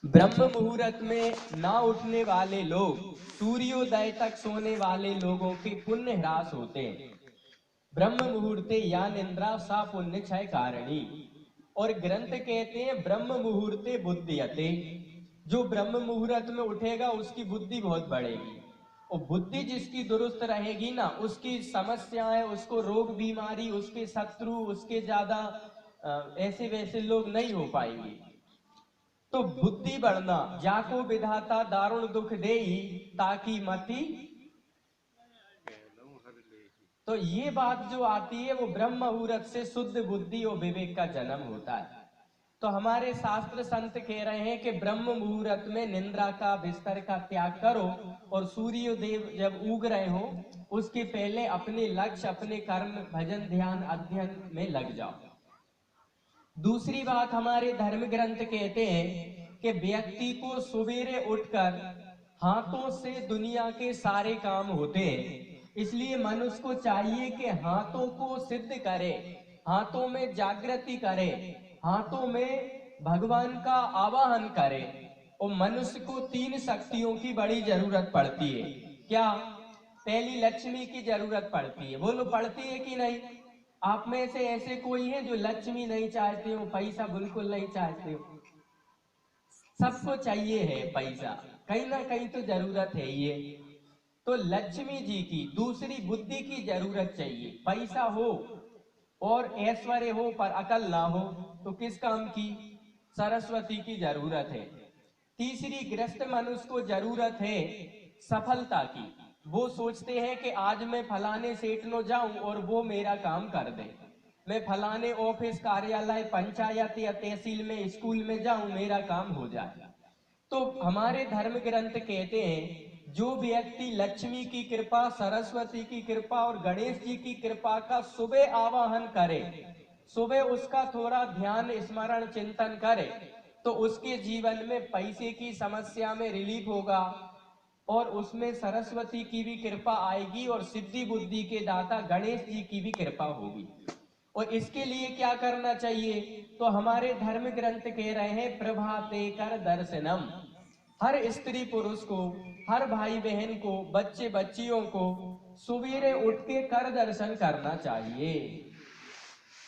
ब्रह्म मुहूर्त में ना उठने वाले लोग सूर्योदय तक सोने वाले लोगों के पुण्य ह्रास होते हैं। ब्रह्म मुहूर्ते या निंद्रा सा पुण्य क्षय कारणी। और ग्रंथ कहते हैं ब्रह्म मुहूर्ते बुद्धियते, जो ब्रह्म मुहूर्त में उठेगा उसकी बुद्धि बहुत बढ़ेगी। और बुद्धि जिसकी दुरुस्त रहेगी ना, उसकी समस्याएं, उसको रोग बीमारी, उसके शत्रु, उसके ज्यादा ऐसे वैसे लोग नहीं हो पाएंगे। तो बुद्धि बढ़ना, जाको विधाता दारुण दुख देई ताकि मति। तो ये बात जो आती है वो ब्रह्म मुहूर्त से शुद्ध बुद्धि और विवेक का जन्म होता है। तो हमारे शास्त्र संत कह रहे हैं कि ब्रह्म मुहूर्त में निंद्रा का बिस्तर का त्याग करो और सूर्य देव जब उग रहे हो उसके पहले अपने लक्ष्य, अपने कर्म, भजन, ध्यान, अध्ययन में लग जाओ। दूसरी बात, हमारे धर्म ग्रंथ कहते हैं कि व्यक्ति को सवेरे उठकर हाथों से दुनिया के सारे काम होते हैं, इसलिए मनुष्य को चाहिए कि हाथों को सिद्ध करे, हाथों में जागृति करे, हाथों में भगवान का आवाहन करे। और मनुष्य को तीन शक्तियों की बड़ी जरूरत पड़ती है। क्या? पहली, लक्ष्मी की जरूरत पड़ती है। बोलो, पड़ती है कि नहीं? आप में से ऐसे कोई है जो लक्ष्मी नहीं चाहते हो, पैसा बिल्कुल नहीं चाहते हो? सबको चाहिए है पैसा, कहीं ना कहीं तो जरूरत है ये। तो लक्ष्मी जी की, दूसरी बुद्धि की जरूरत चाहिए। पैसा हो और ऐश्वर्य हो पर अकल ना हो तो किस काम की? सरस्वती की जरूरत है। तीसरी, गृहस्थ मनुष्य को जरूरत है सफलता की। वो सोचते हैं कि आज मैं फलाने सेठ नो जाऊं और वो मेरा काम कर दे, मैं फलाने ऑफिस, कार्यालय, पंचायत या तहसील में, स्कूल में जाऊं, मेरा काम हो जाए। तो हमारे धर्म ग्रंथ कहते हैं जो व्यक्ति लक्ष्मी की कृपा, सरस्वती की कृपा और गणेश जी की कृपा का सुबह आवाहन करे, सुबह उसका थोड़ा ध्यान, स्मरण, चिंतन करे, तो उसके जीवन में पैसे की समस्या में रिलीफ होगा और उसमें सरस्वती की भी कृपा आएगी और सिद्धि बुद्धि के दाता गणेश जी की भी कृपा होगी। और इसके लिए क्या करना चाहिए? तो हमारे धर्म ग्रंथ कह रहे हैं प्रभाते कर दर्शनम। हर स्त्री पुरुष को, हर भाई बहन को, बच्चे बच्चियों को सवेरे उठ के कर दर्शन करना चाहिए।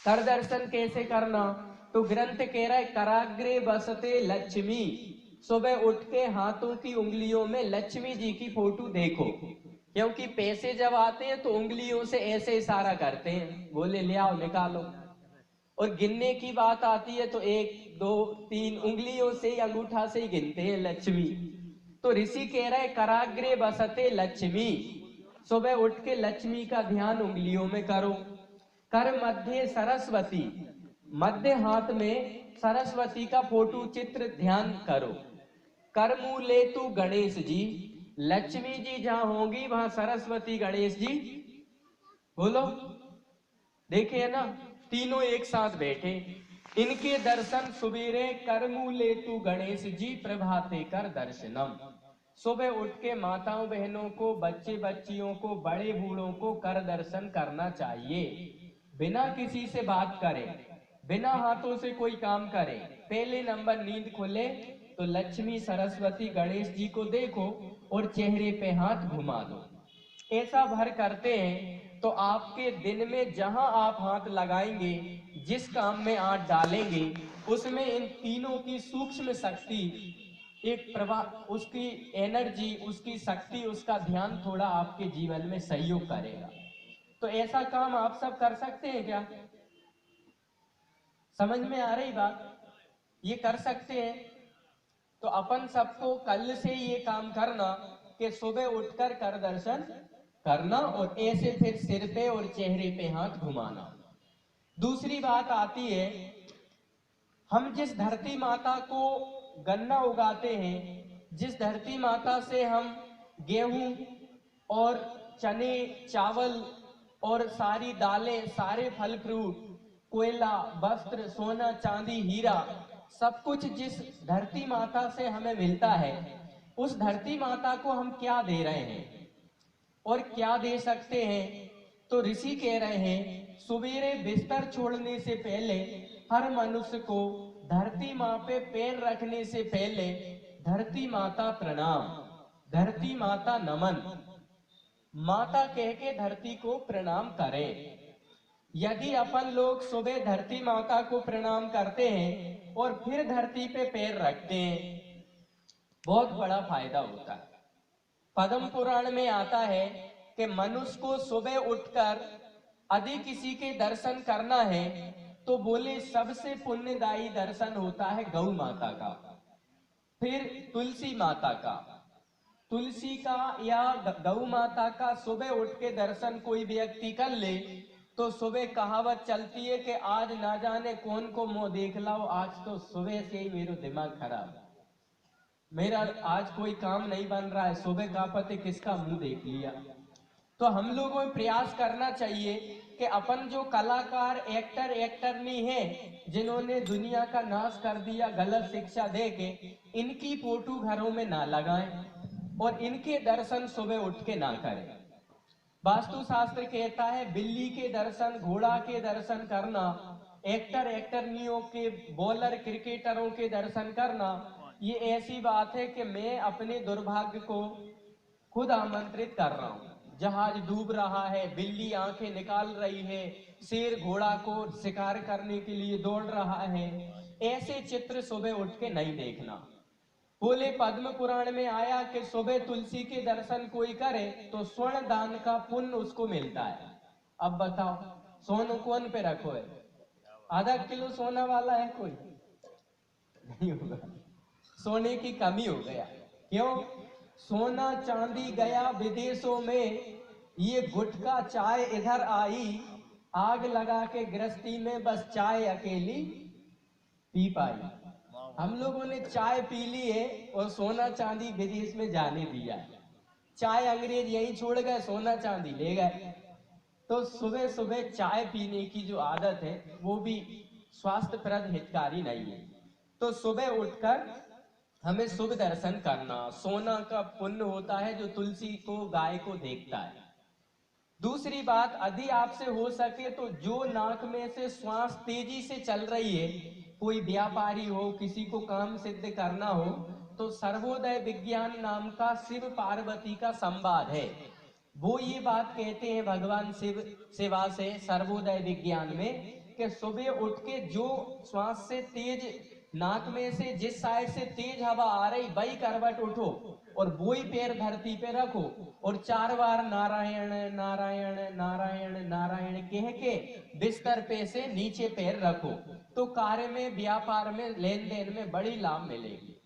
कर दर्शन कैसे करना? तो ग्रंथ कह रहा है कराग्रे बसते लक्ष्मी। सुबह उठ के हाथों की उंगलियों में लक्ष्मी जी की फोटो देखो, क्योंकि पैसे जब आते हैं तो उंगलियों से ऐसे इशारा करते हैं, बोले ले आओ, निकालो। और गिनने की बात आती है तो 1 2 3 उंगलियों से, अंगूठा से ही गिनते हैं लक्ष्मी। तो ऋषि कह रहा है कराग्रे बसते लक्ष्मी। सुबह उठ के लक्ष्मी का ध्यान उंगलियों में करो। कर मध्य सरस्वती, मध्य हाथ में सरस्वती का फोटो चित्र ध्यान करो। कर मूले तू गणेश जी, लक्ष्मी जी जहां होंगी वहां सरस्वती गणेश जी। बोलो, देखे है ना, तीनों एक साथ बैठे। इनके दर्शन सुबेरे कर मूले तू गणेश जी, प्रभाते कर दर्शनम। सुबह उठ के माताओं बहनों को, बच्चे बच्चियों को, बड़े बूढ़ों को कर दर्शन करना चाहिए। बिना किसी से बात करे, बिना हाथों से कोई काम करे, पहले नंबर नींद खुले तो लक्ष्मी, सरस्वती, गणेश जी को देखो और चेहरे पे हाथ घुमा दो। ऐसा भर करते हैं तो आपके दिन में जहां आप हाथ लगाएंगे, जिस काम में हाथ डालेंगे, उसमें इन तीनों की सूक्ष्म शक्ति, एक प्रभा, उसकी एनर्जी, उसकी शक्ति, उसका ध्यान थोड़ा आपके जीवन में सहयोग करेगा। तो ऐसा काम आप सब कर सकते हैं क्या? समझ में आ रही बात? ये कर सकते हैं। तो अपन सबको कल से ये काम करना कि सुबह उठकर कर दर्शन करना और ऐसे फिर सिर पे और चेहरे पे हाथ घुमाना। दूसरी बात आती है, हम जिस धरती माता को गन्ना उगाते हैं, जिस धरती माता से हम गेहूं और चने, चावल और सारी दालें, सारे फल फ्रूट, कोयला, वस्त्र, सोना, चांदी, हीरा, सब कुछ जिस धरती माता से हमें मिलता है, उस धरती माता को हम क्या दे रहे हैं और क्या दे सकते हैं? तो ऋषि कह रहे हैं सवेरे बिस्तर छोड़ने से पहले हर मनुष्य को धरती माँ पे पैर रखने से पहले धरती माता प्रणाम, धरती माता नमन, माता कह के धरती को प्रणाम करें। यदि अपन लोग सुबह धरती माता को प्रणाम करते हैं और फिर धरती पे पैर रखते हैं, बहुत बड़ा फायदा होता है। पद्म पुराण में आता है कि मनुष्य को सुबह उठकर यदि किसी के दर्शन करना है तो बोले सबसे पुण्यदायी दर्शन होता है गौ माता का, फिर तुलसी माता का। तुलसी का या गौ माता का सुबह उठ के दर्शन कोई व्यक्ति कर ले तो सुबह कहावत चलती है कि आज ना जाने कौन को मुंह देख लाओ, आज तो सुबह से ही मेरा दिमाग खराब, मेरा आज कोई काम नहीं बन रहा है, सुबह का पते किसका मुंह देख लिया। तो हम लोगों को प्रयास करना चाहिए कि अपन जो कलाकार एक्टरनी है जिन्होंने दुनिया का नाश कर दिया गलत शिक्षा दे के, इनकी फोटो घरों में ना लगाएं और इनके दर्शन सुबह उठ के ना करें। वास्तु शास्त्र कहता है बिल्ली के दर्शन, घोड़ा के दर्शन करना, एक्टरनियों के, बॉलर क्रिकेटरों के दर्शन करना, ये ऐसी बात है कि मैं अपने दुर्भाग्य को खुद आमंत्रित कर रहा हूँ। जहाज डूब रहा है, बिल्ली आंखें निकाल रही है, शेर घोड़ा को शिकार करने के लिए दौड़ रहा है, ऐसे चित्र सुबह उठ के नहीं देखना। बोले पद्म पुराण में आया कि सुबह तुलसी के दर्शन कोई करे तो स्वर्ण दान का पुण्य उसको मिलता है। अब बताओ सोना कौन पे रखो है? आधा किलो सोना वाला है कोई? नहीं होगा, सोने की कमी हो गया। क्यों? सोना चांदी गया विदेशों में, ये गुटखा चाय इधर आई, आग लगा के गृहस्थी में बस चाय अकेली पी पाई। हम लोगों ने चाय पी ली है और सोना चांदी विदेश में जाने दिया। चाय अंग्रेज यहीं छोड़ गए, सोना चांदी ले गए। तो सुबह सुबह चाय पीने की जो आदत है वो भी स्वास्थ्यप्रद हितकारी नहीं है। तो सुबह उठकर हमें शुभ दर्शन करना, सोना का पुण्य होता है जो तुलसी को, गाय को देखता है। दूसरी बात, यदि आपसे हो सके तो जो नाक में से श्वास तेजी से चल रही है, कोई व्यापारी हो, किसी को काम सिद्ध करना हो, तो सर्वोदय विज्ञान नाम का शिव पार्वती का संवाद है। वो ये बात कहते हैं भगवान शिव सेवा से सर्वोदय विज्ञान में कि सुबह उठ के जो श्वास से तेज, नाक में से जिस साइड से तेज हवा आ रही वही करवट उठो और वही पैर धरती पे रखो और 4 बार नारायण नारायण नारायण नारायण कह के बिस्तर पे से नीचे पैर रखो, तो कार्य में, व्यापार में, लेन देन में बड़ी लाभ मिलेगी।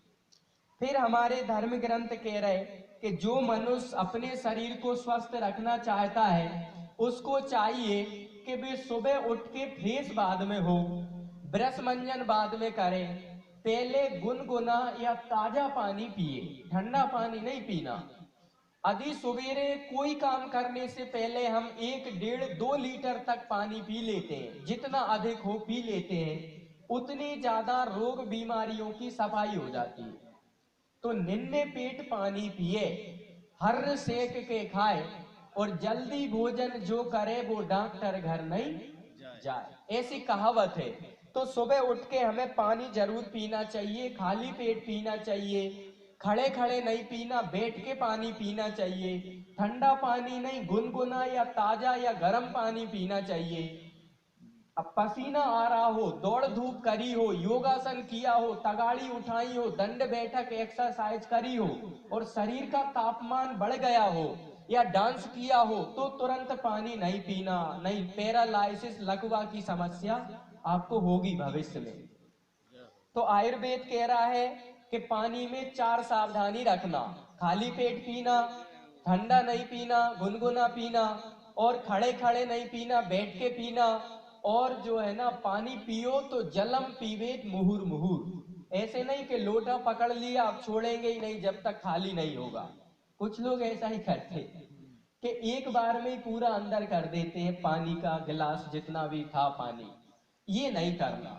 फिर हमारे धर्म ग्रंथ कह रहे कि जो मनुष्य अपने शरीर को स्वस्थ रखना चाहता है उसको चाहिए कि वे सुबह उठ के फ्रेश बाद में हो, ब्रश मंजन बाद में करें, पहले गुनगुना या ताजा पानी पिए, ठंडा पानी नहीं पीना। यदि सवेरे कोई काम करने से पहले हम 1, 1.5, 2 लीटर तक पानी पी लेते हैं, जितना अधिक हो पी लेते हैं, उतनी ज्यादा रोग बीमारियों की सफाई हो जाती है। तो निन्ने पेट पानी पिए, हर्र सेक के खाए और जल्दी भोजन जो करे वो डॉक्टर घर नहीं जाए, ऐसी कहावत है। तो सुबह उठ के हमें पानी जरूर पीना चाहिए, खाली पेट पीना चाहिए, खड़े खड़े नहीं पीना, बैठ के पानी पीना चाहिए, ठंडा पानी नहीं, गुनगुना या ताजा या गर्म पानी पीना चाहिए। अब पसीना आ रहा हो, दौड़ धूप करी हो, योगासन किया हो, तगाड़ी उठाई हो, दंड बैठक एक्सरसाइज करी हो और शरीर का तापमान बढ़ गया हो या डांस किया हो तो तुरंत पानी नहीं पीना, नहीं पैरालाइसिस, लकवा की समस्या आपको होगी भविष्य में। तो आयुर्वेद कह रहा है कि पानी में 4 सावधानी रखना, खाली पेट पीना, ठंडा नहीं पीना, गुनगुना पीना और खड़े खड़े नहीं पीना, बैठ के पीना, और जो है ना पानी पियो तो जलम पीवेत मुहुर मुहुर, ऐसे नहीं कि लोटा पकड़ लिया आप छोड़ेंगे ही नहीं जब तक खाली नहीं होगा। कुछ लोग ऐसा ही करते कि एक बार में ही पूरा अंदर कर देते हैं पानी का गिलास जितना भी था पानी। ये नहीं करना।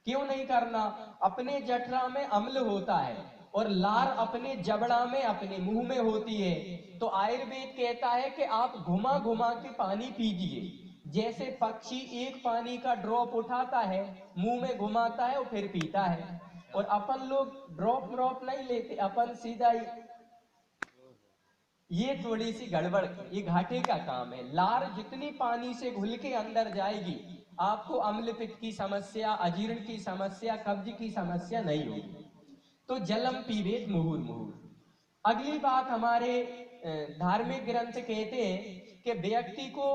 क्यों नहीं करना? अपने जठरा में अम्ल होता है और लार अपने जबड़ा में, अपने मुंह में होती है। तो आयुर्वेद कहता है कि आप घुमा घुमा के पानी पीजिए, जैसे पक्षी एक पानी का ड्रॉप उठाता है, मुंह में घुमाता है और फिर पीता है, और अपन लोग ड्रॉप ड्रॉप नहीं लेते, अपन सीधा ही। ये थोड़ी सी गड़बड़, ये घाटे का काम है। लार जितनी पानी से घुल के अंदर जाएगी, आपको अम्ल पित्त की समस्या, अजीर्ण की समस्या, कब्ज की समस्या नहीं होगी। तो जलम पीबेत मुहुर मुहुर। अगली बात, हमारे धार्मिक ग्रंथ कहते हैं कि व्यक्ति को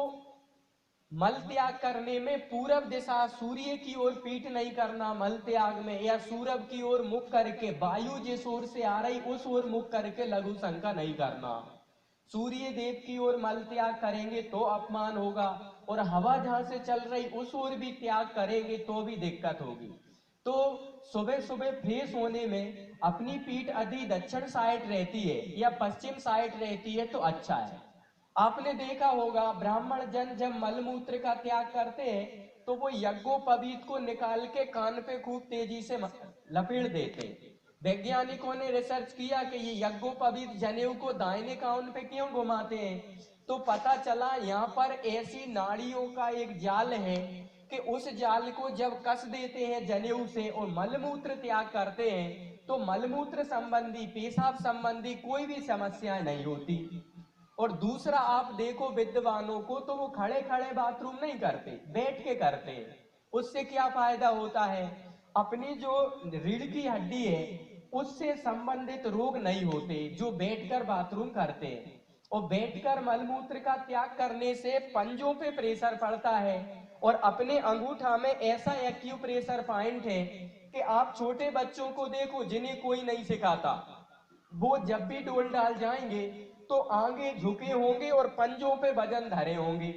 मल त्याग करने में पूरब दिशा सूर्य की ओर पीठ नहीं करना मल त्याग में, या सूरब की ओर मुख करके, वायु जिस ओर से आ रही उस ओर मुख करके लघु शंका नहीं करना। सूर्य देव की ओर मल त्याग करेंगे तो अपमान होगा, और हवा जहां से चल रही उस ओर भी त्याग करेंगे तो भी दिक्कत होगी। तो सुबह सुबह फ्रेश होने में अपनी पीठ अधि दक्षिण साइड रहती है या पश्चिम साइड रहती है तो अच्छा है। आपने देखा होगा ब्राह्मण जन जब मलमूत्र का त्याग करते हैं तो वो यज्ञोपवीत को निकाल के कान पे खूब तेजी से लपेट देते हैं। वैज्ञानिकों ने रिसर्च किया कि ये यज्ञोपवीत जनेऊ को दाहिने कान पे क्यों घुमाते हैं, तो पता चला यहाँ पर ऐसी नाड़ियों का एक जाल है कि उस जाल को जब कस देते हैं जनेऊ से और मलमूत्र त्याग करते हैं तो मलमूत्र संबंधी, पेशाब संबंधी कोई भी समस्याएं नहीं होती। और दूसरा, आप देखो विद्वानों को तो वो खड़े खड़े बाथरूम नहीं करते, बैठ के करते हैं। उससे क्या फायदा होता है, अपनी जो रीढ़ की हड्डी है उससे संबंधित रोग नहीं होते जो बैठकर बाथरूम करते हैं। और बैठकर मलमूत्र का त्याग करने से पंजों पे प्रेशर पड़ता है, और अपने अंगूठा में ऐसा एक्यूप्रेशर पॉइंट है कि आप छोटे बच्चों को देखो जिन्हें कोई नहीं सिखाता, वो जब भी डोल डाल जाएंगे तो आगे झुके होंगे और पंजों पे वजन धरे होंगे।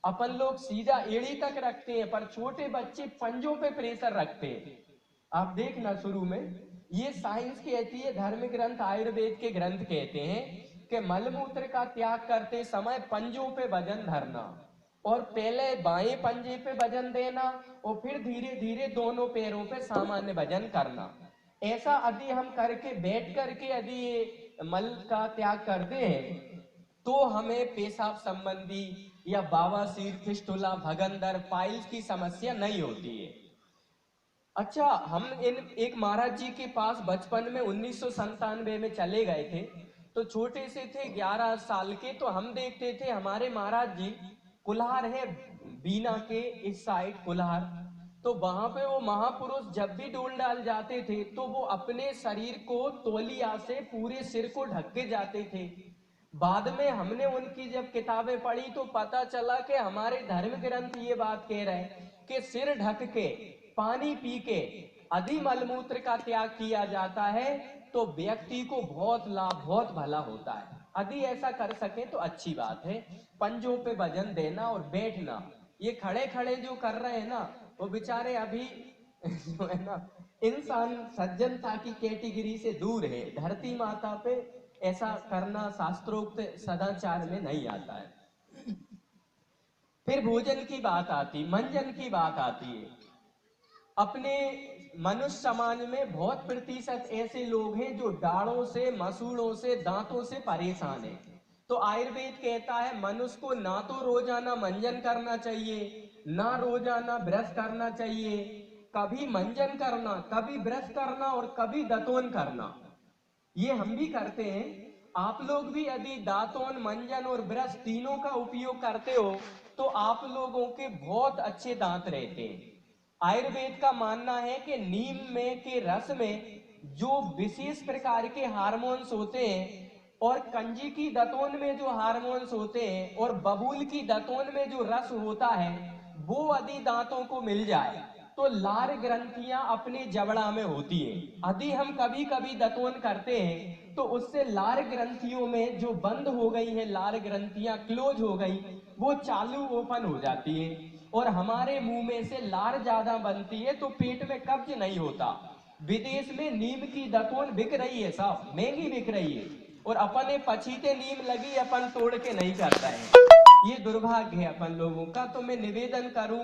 अपन लोग सीधा एड़ी तक रखते हैं पर छोटे बच्चे पंजों पे प्रेशर रखते हैं। आप देखना शुरू में, ये साइंस कहती है, धर्म ग्रंथ आयुर्वेद के ग्रंथ कहते हैं कि मलमूत्र का त्याग करते समय पंजों पे वजन धरना, और पहले बाएं पंजे पे वजन देना और फिर धीरे धीरे दोनों पैरों पे सामान्य वजन करना। ऐसा यदि हम करके बैठ करके यदि ये मल का त्याग करते हैं तो हमें पेशाब संबंधी या बवासीर, फिस्टुला, भगंदर, पाइल्स की समस्या नहीं होती है। अच्छा, हम एक महाराज जी के पास बचपन में 1997 में चले गए थे, तो छोटे से थे 11 साल के, तो हम देखते थे हमारे महाराज जी, कुल्हार है बीना के इस साइड कुल्हार, तो वहां पे वो महापुरुष जब भी डोल डाल जाते थे तो वो अपने शरीर को तौलिया से पूरे सिर को ढक के जाते थे। बाद में हमने उनकी जब किताबें पढ़ी तो पता चला कि हमारे धर्म ग्रंथ ये बात कह रहे हैं कि सिर ढक के पानी पी के यदि मलमूत्र का त्याग किया जाता है तो व्यक्ति को बहुत लाभ, बहुत भला होता है। यदि ऐसा कर सके तो अच्छी बात है। पंजों पे वजन देना और बैठना, ये खड़े खड़े जो कर रहे हैं ना वो बेचारे अभी जो है ना इंसान सज्जनता की कैटेगरी से दूर है। धरती माता पे ऐसा करना शास्त्रोक्त सदाचार में नहीं आता है। फिर भोजन की बात आती, मंजन की बात आती है। अपने मनुष्य समाज में बहुत प्रतिशत ऐसे लोग हैं जो दाढ़ों से, मसूड़ों से, दांतों से परेशान हैं। तो आयुर्वेद कहता है मनुष्य को ना तो रोजाना मंजन करना चाहिए, ना रोजाना ब्रश करना चाहिए। कभी मंजन करना, कभी ब्रश करना और कभी दातुन करना, ये हम भी करते हैं। आप लोग भी यदि दातुन, मंजन और ब्रश तीनों का उपयोग करते हो तो आप लोगों के बहुत अच्छे दांत रहते हैं। आयुर्वेद का मानना है कि नीम में के रस में जो विशेष प्रकार के हार्मोन्स होते हैं, और कंजी की दातुन में जो हार्मोन्स होते हैं, और बबूल की दातुन में जो रस होता है, वो यदि दांतों को मिल जाए तो लार ग्रंथियां अपने जबड़ा में होती है। यदि हम कभी कभी दातुन करते हैं तो उससे लार ग्रंथियों में जो बंद हो गई है, लार ग्रंथियां क्लोज हो गई, वो चालू ओपन हो जाती है और हमारे मुंह में से लार ज्यादा बनती है तो पेट में कब्ज नहीं होता। विदेश में नीम की दातुन बिक रही है साहब, महंगी बिक रही है, और अपने पछीते नीम लगी अपन तोड़ के नहीं करता है। ये दुर्भाग्य है अपन लोगों का। तो मैं निवेदन करूं